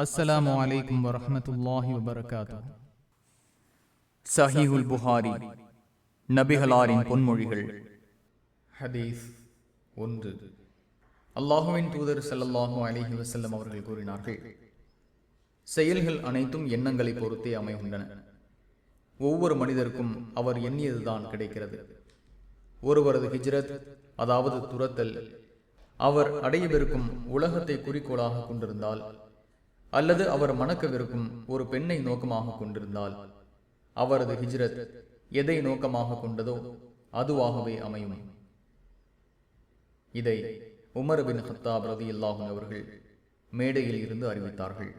அஸ்ஸலாமு அலைக்கும் வரஹ்மத்துல்லாஹி வபரகாத்துஹு. சஹீஹுல் புகாரி, நபிகளாரின் பொன்மொழிகள். ஹதீஸ் 1. அல்லாஹுவின் தூதர் ஸல்லல்லாஹு அலைஹி வஸல்லம் அவர்கள் கூறினார்கள், செயல்கள் அனைத்தும் எண்ணங்களை பொறுத்தே அமைகின்றன. ஒவ்வொரு மனிதருக்கும் அவர் எண்ணியதுதான் கிடைக்கிறது. ஒருவரது ஹிஜ்ரத், அதாவது துரத்தல், அவர் அடையவிருக்கும் உலகத்தை குறிக்கோளாக கொண்டிருந்தால், அல்லது அவர் மணக்கவிருக்கும் ஒரு பெண்ணை நோக்கமாக கொண்டிருந்தால், அவரது ஹிஜ்ரத் எதை நோக்கமாக கொண்டதோ அதுவாகவே அமையும். இதை உமர் பின் கத்தாப் ரலியல்லாஹு அன்ஹு அவர்கள் மேடையில் இருந்து அறிவித்தார்கள்.